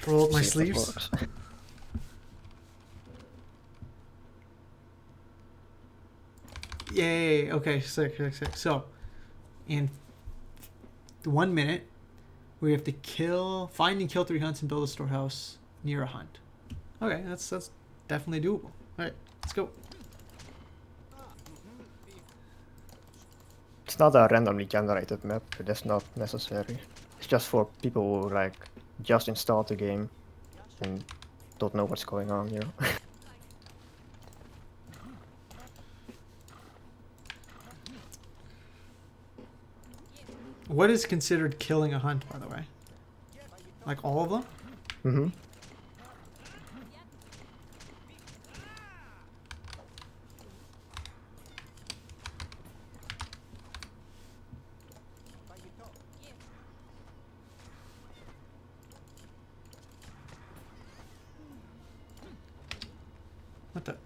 Roll up my See if that sleeves. works. Yay! Okay, sick. So, in 1 minute, we have to find and kill 3 hunts and build a storehouse near a hunt. Okay, that's definitely doable. All right, let's go. It's not a randomly generated map. That's not necessary. It's just for people who like just installed the game and don't know what's going on, you know. What is considered killing a hunt, by the way? Like all of them? Mm-hmm. What the?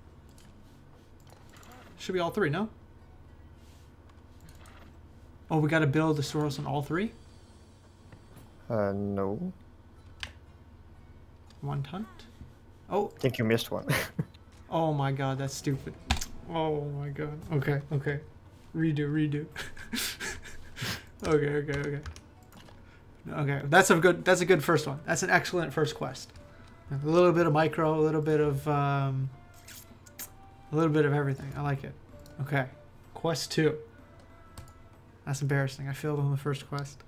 Should be all 3, no? Oh, we gotta build a storehouse on all 3? No. 1 hunt? Oh, I think you missed one. oh my god, that's stupid. Oh my god. Okay. Redo. Okay. Okay, that's a good first one. That's an excellent first quest. A little bit of micro, a little bit of everything. I like it. Okay, quest 2. That's embarrassing. I failed on the first quest.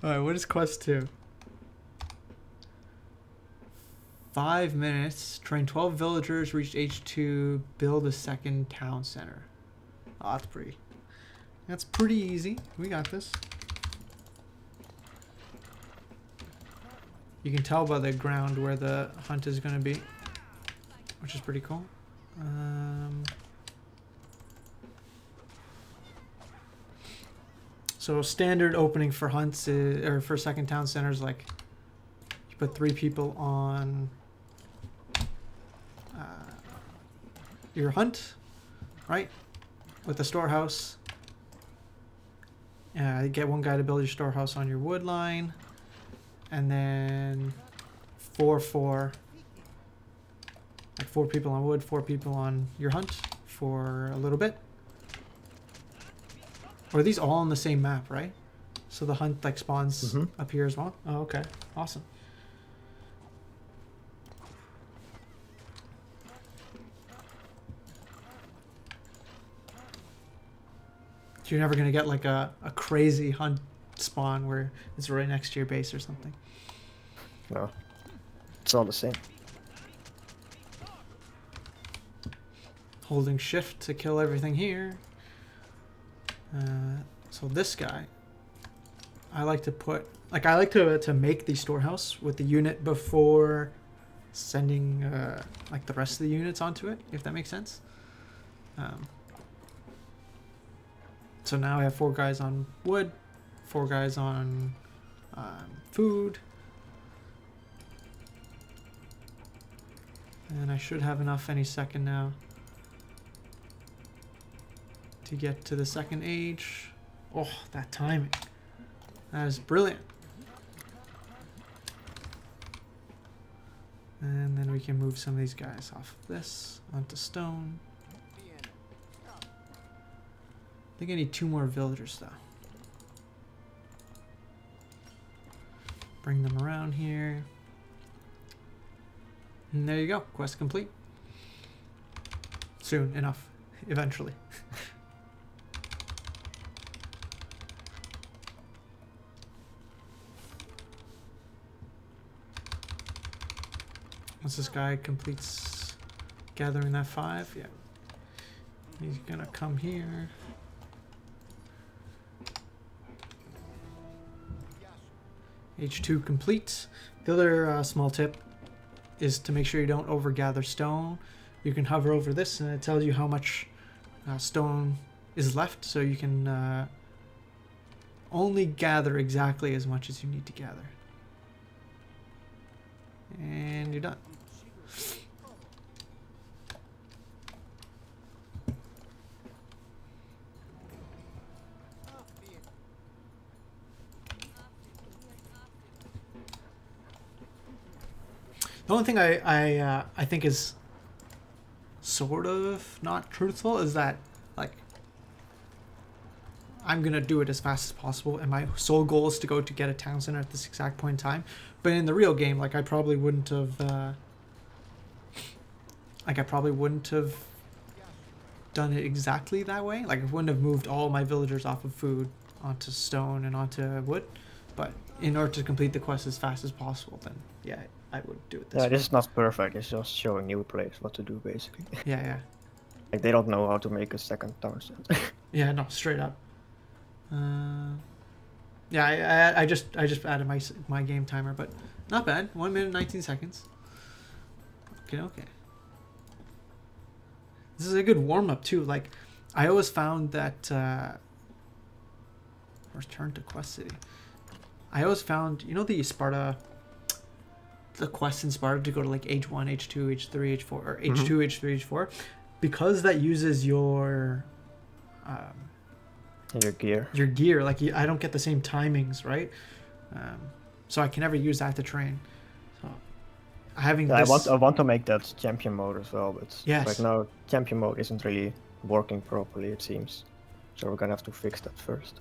All right, what is quest 2? 5 minutes. Train 12 villagers. Reach H2. Build a second town center. Oh, that's pretty easy. We got this. You can tell by the ground where the hunt is going to be, which is pretty cool. So standard opening for hunts or for second town centers, like you put 3 people on your hunt, right? With the storehouse. You get 1 guy to build your storehouse on your wood line. And then 4, like 4 people on wood, 4 people on your hunt for a little bit. Or are these all on the same map, right? So the hunt like spawns up here as well? Oh, okay. Awesome. You're never going to get like a crazy hunt spawn where it's right next to your base or something. No. It's all the same. Holding shift to kill everything here. So this guy, I like to make the storehouse with the unit before sending like the rest of the units onto it, if that makes sense. So now I have 4 guys on wood, 4 guys on food. And I should have enough any second now to get to the second age. Oh, that timing. That is brilliant. And then we can move some of these guys off of this onto stone. I think I need 2 more villagers though. Bring them around here. And there you go. Quest complete. Soon enough. Eventually. Once this guy completes gathering that 5, yeah. He's gonna come here. H2 complete. The other small tip is to make sure you don't overgather stone. You can hover over this and it tells you how much stone is left, so you can only gather exactly as much as you need to gather. And you're done. only thing I think is sort of not truthful is that, like, I'm gonna do it as fast as possible, and my sole goal is to go to get a town center at this exact point in time. But in the real game, like, I probably wouldn't have done it exactly that way. Like, I wouldn't have moved all my villagers off of food onto stone and onto wood. But in order to complete the quest as fast as possible, then yeah, I would do it this way. This is not perfect. It's just showing new players what to do, basically. Yeah. Like, they don't know how to make a second town center. Yeah, no, straight up. Yeah, I just added my game timer, but not bad. 1 minute 19 seconds. Okay. This is a good warm up too. Like, I always found that return to Quest City. I always found, you know, the quest in Sparta to go to like H1, H2, H3, H4, or H2, H3, H4, because that uses your gear. Your gear, like, I don't get the same timings, right? So I can never use that to train. So having this... I want to make that champion mode as well, but yes. right now champion mode isn't really working properly, it seems. So we're gonna have to fix that first.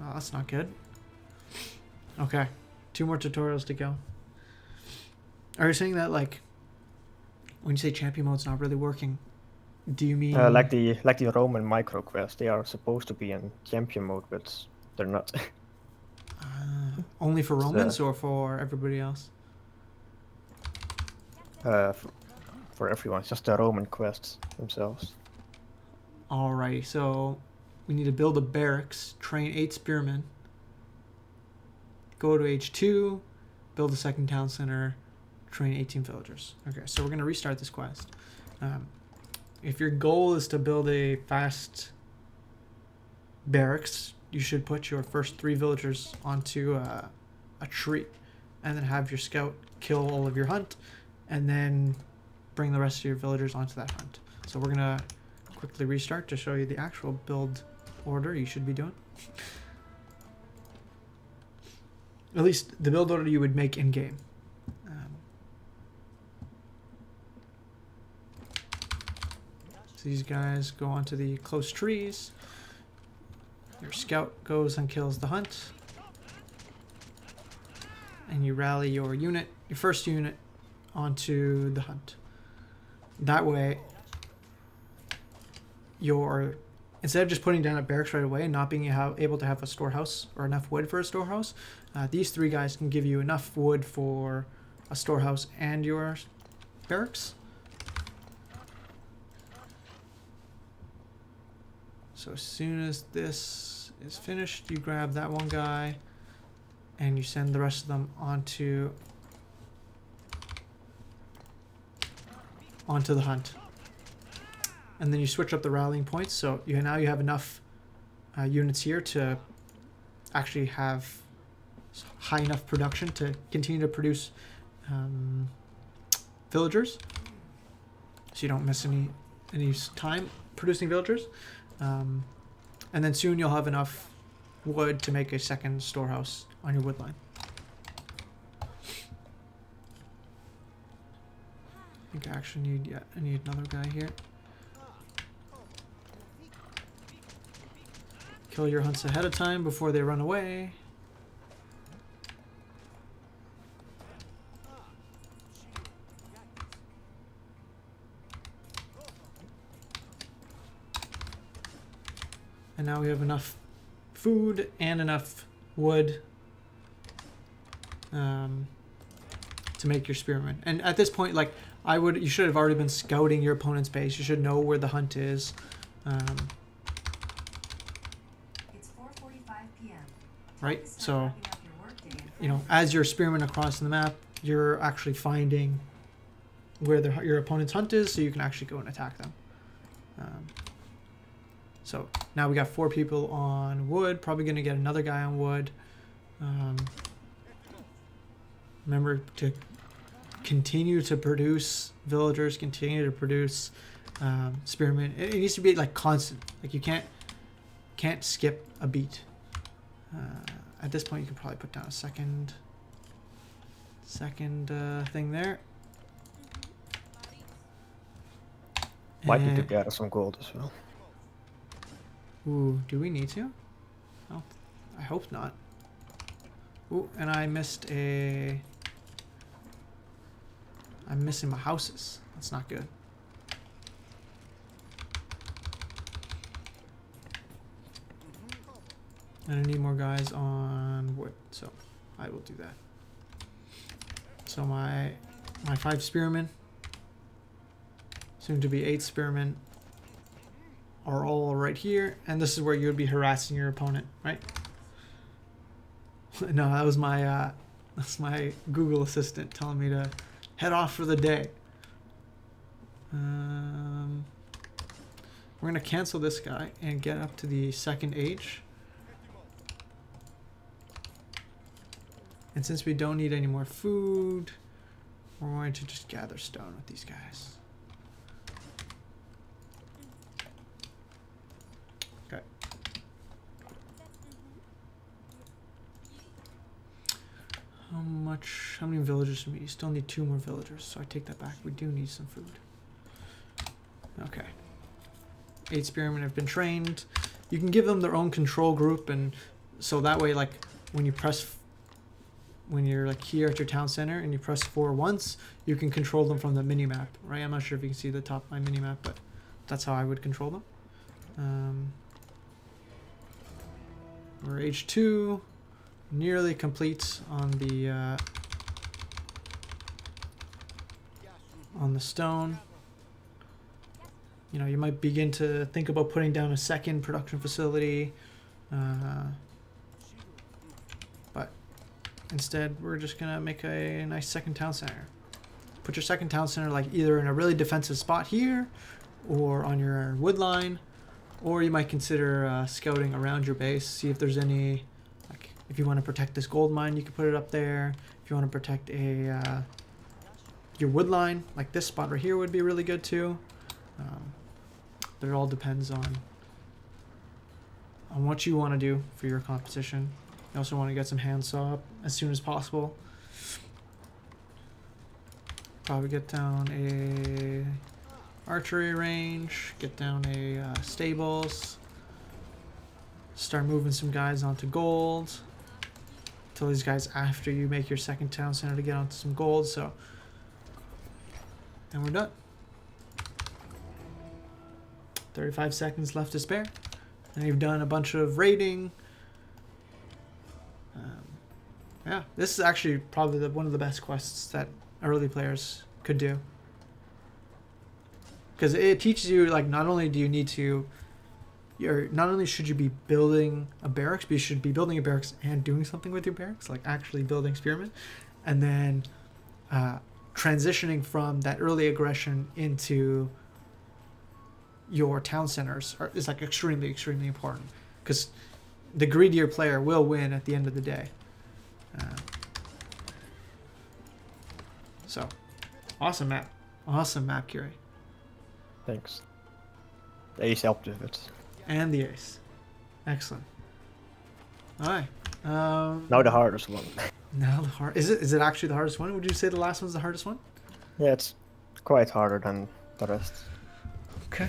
Oh, that's not good. Okay, 2 more tutorials to go. Are you saying that, like, when you say champion mode's not really working, do you mean like the Roman micro quests? They are supposed to be in champion mode, but they're not. Only for Romans or for everybody else? For everyone, it's just the Roman quests themselves. Alright, so we need to build a barracks, train 8 spearmen, go to H2, build a second town center, train 18 villagers. Okay, so we're going to restart this quest. If your goal is to build a fast barracks, you should put your first 3 villagers onto a tree, and then have your scout kill all of your hunt, and then bring the rest of your villagers onto that hunt. So we're going to quickly restart to show you the actual build order you should be doing. At least the build order you would make in-game. So these guys go onto the close trees. Your scout goes and kills the hunt. And you rally your first unit, onto the hunt. That way, instead of just putting down a barracks right away and not being able to have a storehouse or enough wood for a storehouse, these 3 guys can give you enough wood for a storehouse and your barracks. So as soon as this is finished, you grab that one guy and you send the rest of them onto the hunt. And then you switch up the rallying points, so now you have enough units here to actually have high enough production to continue to produce villagers, so you don't miss any time producing villagers. And then soon you'll have enough wood to make a second storehouse on your wood line. I think I actually need another guy here. Kill your hunts ahead of time before they run away. And now we have enough food and enough wood to make your spearmen. And at this point, like, you should have already been scouting your opponent's base. You should know where the hunt is. It's 4:45 p.m. Right? So, as you're spearmen across the map, you're actually finding where your opponent's hunt is, so you can actually go and attack them. So now we got 4 people on wood. Probably going to get another guy on wood. Remember to continue to produce villagers, continue to produce spearmen. It needs to be like constant. Like, you can't skip a beat. At this point, you can probably put down a second thing there. Might need to And- gather some gold as well. Ooh, do we need to? Oh, I hope not. Ooh, and I missed a... I'm missing my houses. That's not good. And I need more guys on wood, so I will do that. So my 5 spearmen, soon to be 8 spearmen, are all right here, and this is where you would be harassing your opponent, right? No, that was my that's my Google Assistant telling me to head off for the day. We're gonna cancel this guy and get up to the second age. And since we don't need any more food, we're going to just gather stone with these guys. Okay. How many villagers do we need? You still need 2 more villagers, so I take that back. We do need some food. Okay. 8 spearmen have been trained. You can give them their own control group, and so that way, like, when you press, when you're like here at your town center and you press 4 once, you can control them from the mini-map, right? I'm not sure if you can see the top of my mini-map, but that's how I would control them. We're age 2, nearly complete on the stone. You know, you might begin to think about putting down a second production facility, but instead we're just gonna make a nice second town center. Put your second town center like either in a really defensive spot here or on your wood line, or you might consider scouting around your base, see if there's any, like if you want to protect this gold mine, you can put it up there. If you want to protect a your wood line, like this spot right here would be really good too. But it all depends on what you want to do for your composition. You also want to get some handsaw up as soon as possible. Probably get down a archery range, get down a stables, start moving some guys onto gold. Tell these guys after you make your second town center to get onto some gold. So, and we're done. 35 seconds left to spare. And you've done a bunch of raiding. Yeah, this is actually probably one of the best quests that early players could do. Because it teaches you, like, not only do you need to, not only should you be building a barracks, but you should be building a barracks and doing something with your barracks, like actually building spearmen. And then transitioning from that early aggression into your town centers is like extremely important, because the greedier player will win at the end of the day. So awesome map, Curie. Thanks. The ace helped with it. And the ace, excellent. All right. Now the hardest one. Now is it actually the hardest one? Would you say the last one's the hardest one? Yeah, it's quite harder than the rest. Okay.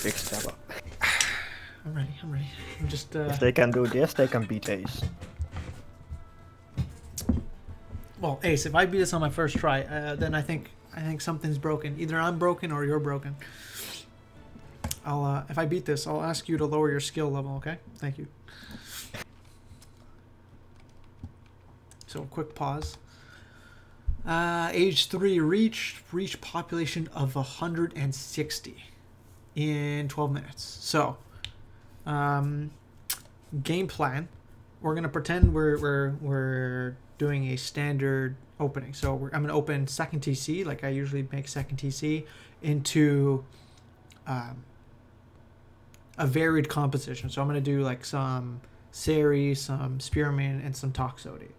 Big step up. I'm ready. I'm just. If they can do this, they can beat ace. Well, Ace, if I beat this on my first try, then I think something's broken. Either I'm broken or you're broken. If I beat this, I'll ask you to lower your skill level. Okay? Thank you. So quick pause. Age 3 reach population of 160 in 12 minutes. So, game plan. We're gonna pretend we're doing a standard opening. So I'm gonna open second TC, like I usually make second TC, into a varied composition. So I'm gonna do like some Seri, some Spearman, and some Toxodi.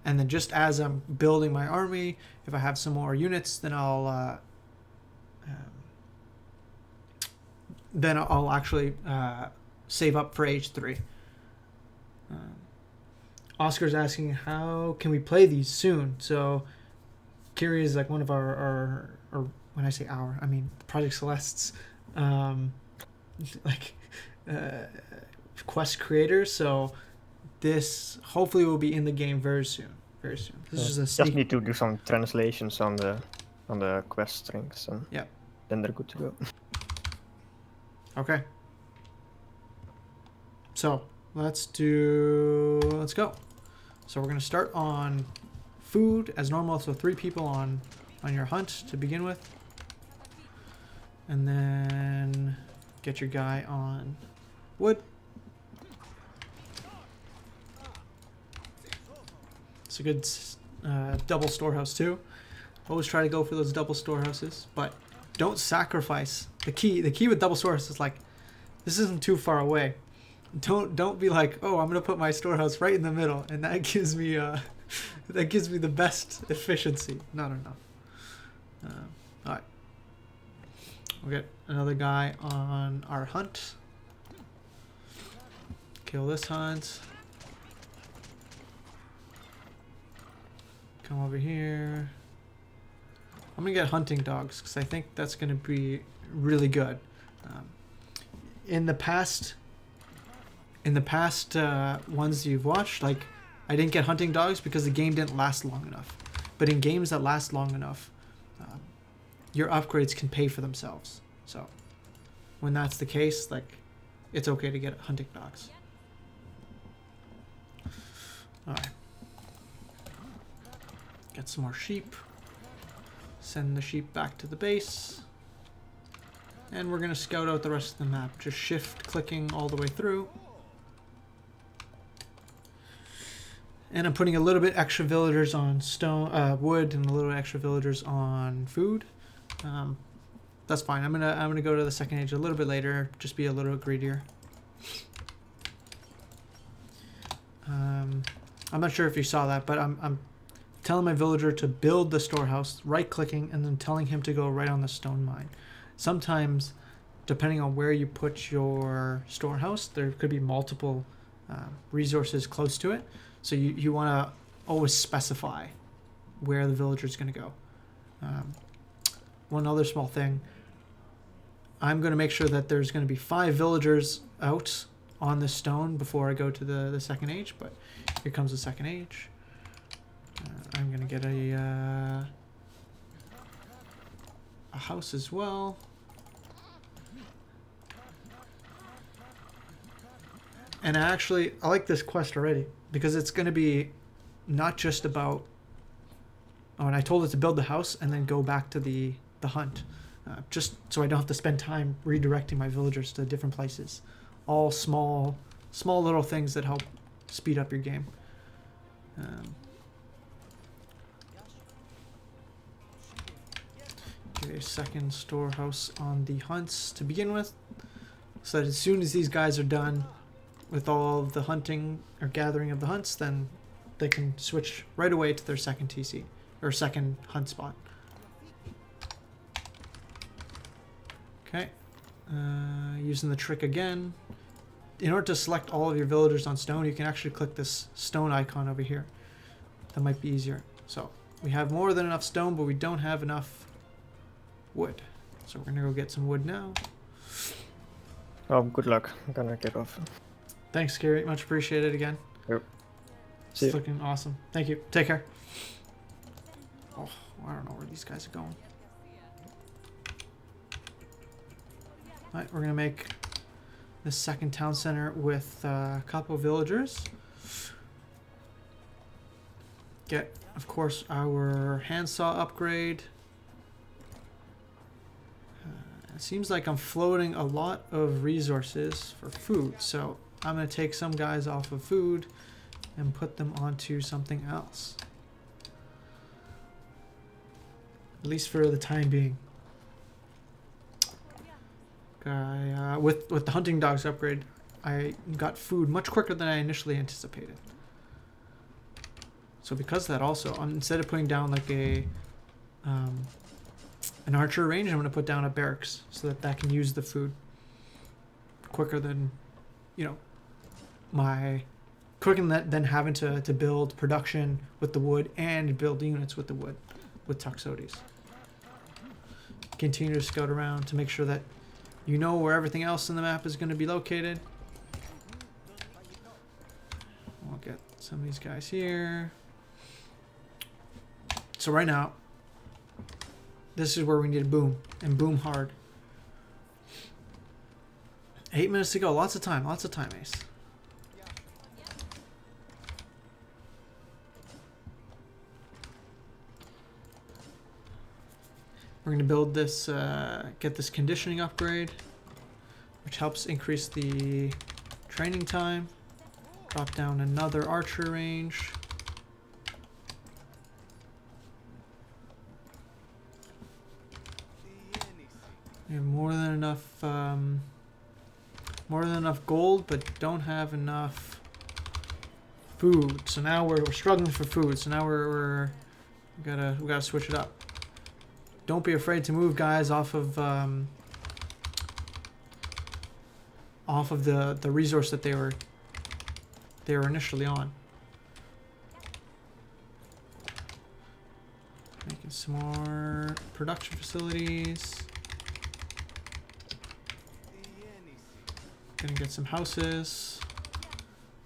And then just as I'm building my army, if I have some more units, then I'll actually save up for age 3. Oscar's asking, how can we play these soon? So Kiri is like one of our or when I say our, I mean Project Celeste's like quest creators. So this hopefully will be in the game very soon. Very soon. This is a Just sneak. need to do some translations on the quest strings, and Yep. then they're good to go. Okay. So let's go. So we're gonna start on food as normal. So 3 people on your hunt to begin with, and then get your guy on wood. It's a good double storehouse too. Always try to go for those double storehouses, but don't sacrifice the key. The key with double storehouse is like, this isn't too far away. Don't be like, oh, I'm gonna put my storehouse right in the middle, and that gives me the best efficiency. No. All right, we'll get another guy on our hunt. Kill this hunt. Come over here. I'm gonna get hunting dogs because I think that's gonna be really good. In the past ones you've watched, like, I didn't get hunting dogs because the game didn't last long enough. But in games that last long enough, your upgrades can pay for themselves. So when that's the case, like, it's okay to get hunting dogs. All right. Get some more sheep. Send the sheep back to the base. And we're going to scout out the rest of the map. Just shift clicking all the way through. And I'm putting a little bit extra villagers on wood and a little extra villagers on food. That's fine. I'm gonna go to the second age a little bit later. Just be a little greedier. I'm not sure if you saw that, but I'm telling my villager to build the storehouse, right-clicking, and then telling him to go right on the stone mine. Sometimes, depending on where you put your storehouse, there could be multiple resources close to it. So you want to always specify where the villager is going to go. One other small thing, I'm going to make sure that there's going to be 5 villagers out on the stone before I go to the second age, but here comes the second age. I'm going to get a house as well. And I like this quest already because it's going to be not just about, and I told it to build the house and then go back to the hunt, just so I don't have to spend time redirecting my villagers to different places. All small little things that help speed up your game. Give a second storehouse on the hunts to begin with, so that as soon as these guys are done with all of the hunting or gathering of the hunts, then they can switch right away to their second TC or second hunt spot. Okay, using the trick again. In order to select all of your villagers on stone, you can actually click this stone icon over here. That might be easier. So we have more than enough stone, but we don't have enough wood. So we're gonna go get some wood now. Oh, good luck. I'm gonna get off. Thanks, Gary. Much appreciated again. Yep. It's See you. looking awesome. Thank you. Take care. Oh, I don't know where these guys are going. Alright, we're gonna make the second town center with a couple villagers. Get, of course, our handsaw upgrade. It seems like I'm floating a lot of resources for food, so I'm going to take some guys off of food and put them onto something else. At least for the time being. With the hunting dogs upgrade, I got food much quicker than I initially anticipated. So because of that also, instead of putting down like an archer range, I'm going to put down a barracks so that can use the food quicker than, quicker than having to build production with the wood and build units with the wood. with Toxotes. Continue to scout around to make sure that you know where everything else in the map is going to be located. We'll get some of these guys here. So right now, this is where we need to boom, and boom hard. 8 minutes to go. Lots of time, Ace. We're going to build this, get this conditioning upgrade, which helps increase the training time. Drop down another archer range. We have more than enough gold, but don't have enough food. So now we're struggling for food. So now we gotta switch it up. Don't be afraid to move guys off of the resource that they were initially on. Making some more production facilities. Gonna get some houses.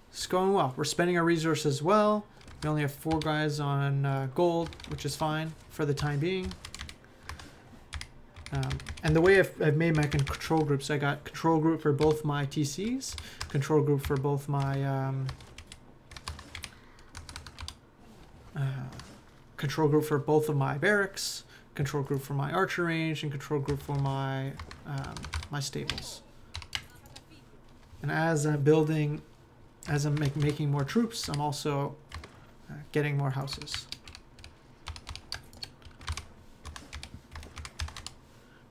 It's going well. We're spending our resources well. We only have 4 guys on gold, which is fine for the time being. And the way I've made my control groups, I got control group for both my TCs, control group for both my control group for both of my barracks, control group for my archer range, and control group for my my stables. And as I'm building, as I'm making more troops, I'm also getting more houses.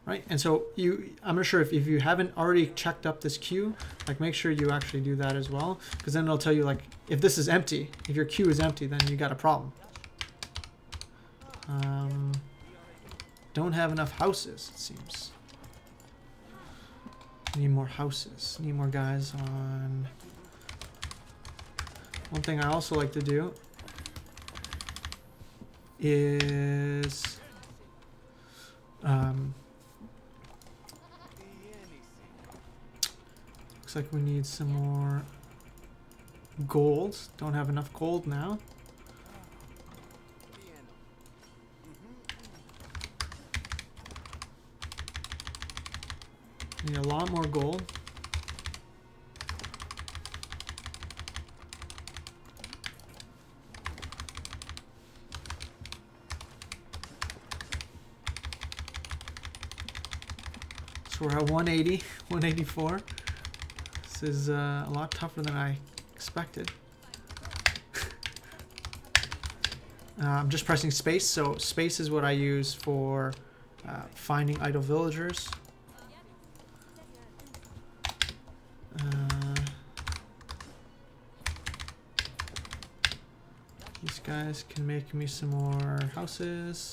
Right, and so I'm not sure if you haven't already checked up this queue, like make sure you actually do that as well, because then it'll tell you like if this is empty, if your queue is empty, then you got a problem. Don't have enough houses, it seems. Need more houses. Need more guys on. One thing I also like to do is looks like we need some more gold. Don't have enough gold now. Need a lot more gold. So we're at 180, 184. This is a lot tougher than I expected. I'm just pressing space, so space is what I use for finding idle villagers. These guys can make me some more houses.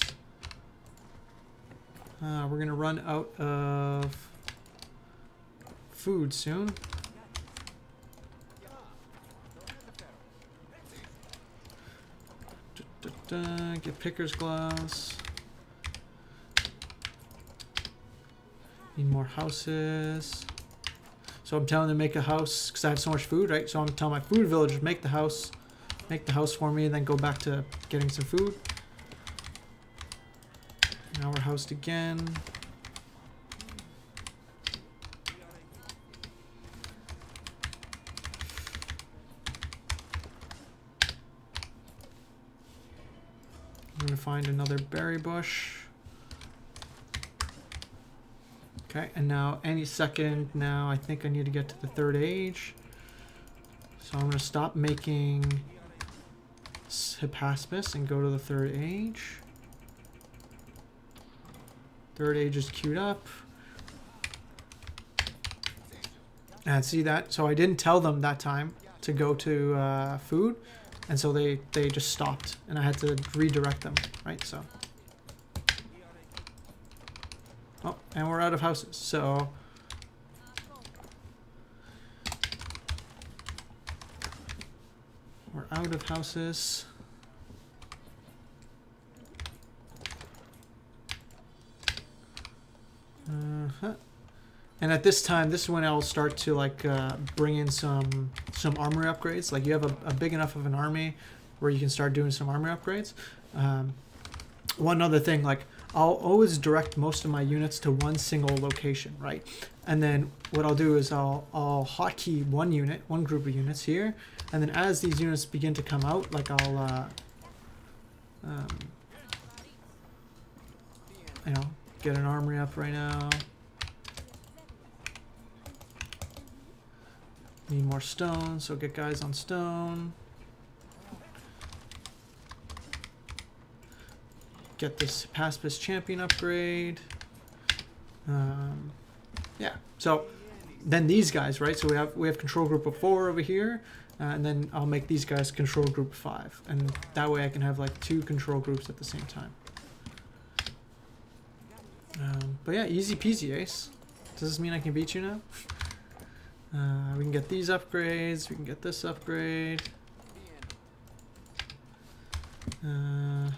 We're gonna run out of food soon. Get picker's gloves. Need more houses. So I'm telling them to make a house because I have so much food, right? So I'm telling my food villagers make the house for me, and then go back to getting some food. Now we're housed again. I'm gonna find another berry bush. Okay, and now any second now I think I need to get to the 3rd age. So I'm gonna stop making Hippaspis and go to the 3rd age. 3rd age is queued up. And see that? So I didn't tell them that time to go to food, and so they just stopped, and I had to redirect them, right? So, oh, and we're out of houses. So we're out of houses. And at this time, this is when I'll start to like bring in some armor upgrades. Like you have a big enough of an army where you can start doing some armor upgrades. One other thing, like I'll always direct most of my units to one single location, right? And then what I'll do is I'll hotkey one group of units here, and then as these units begin to come out, like I'll you know, get an armory up right now. Need more stone, so get guys on stone. Get this Pacifist Champion upgrade. Yeah, so then these guys, right? So we have control group of 4 over here, and then I'll make these guys control group 5, and that way I can have like 2 control groups at the same time. But yeah, easy peasy, Ace. Does this mean I can beat you now? We can get these upgrades. We can get this upgrade. We'll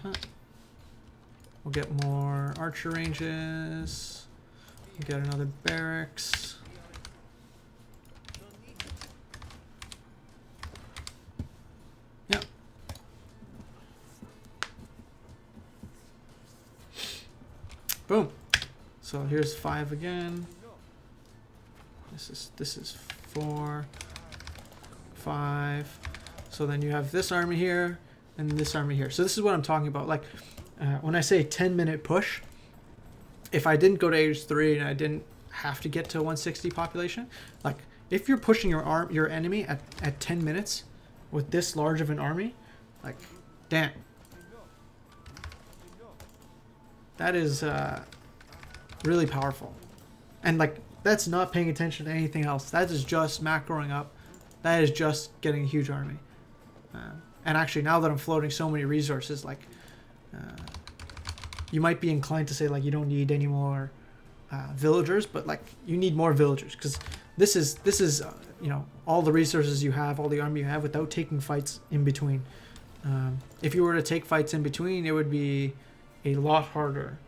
get more archer ranges. We'll get another barracks. Yep. Boom. So here's 5 again. This is 4, 5. So then you have this army here and this army here. So this is what I'm talking about. Like when I say 10-minute push, if I didn't go to age 3 and I didn't have to get to 160 population, like if you're pushing your enemy at 10 minutes with this large of an army, like damn, that is really powerful. And like that's not paying attention to anything else. That is just macroing up. That is just getting a huge army. And actually, now that I'm floating so many resources, like you might be inclined to say like you don't need any more villagers, but like you need more villagers because this is you know, all the resources you have, all the army you have, without taking fights in between. If you were to take fights in between, it would be a lot harder.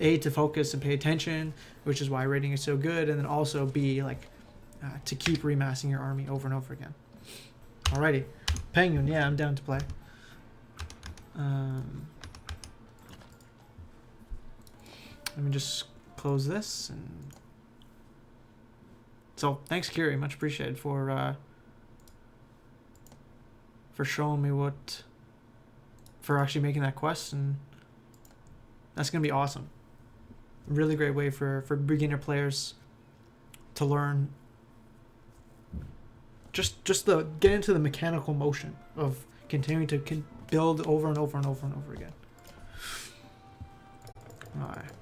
A, to focus and pay attention, which is why rating is so good, and then also B, like to keep remassing your army over and over again. Alrighty, Penguin, yeah, I'm down to play. Let me just close this. And so thanks, Kiri, much appreciated for showing me for actually making that quest, and that's gonna be awesome. Really great way for beginner players to learn just get into the mechanical motion of continuing to build over and over and over and over again. Alright,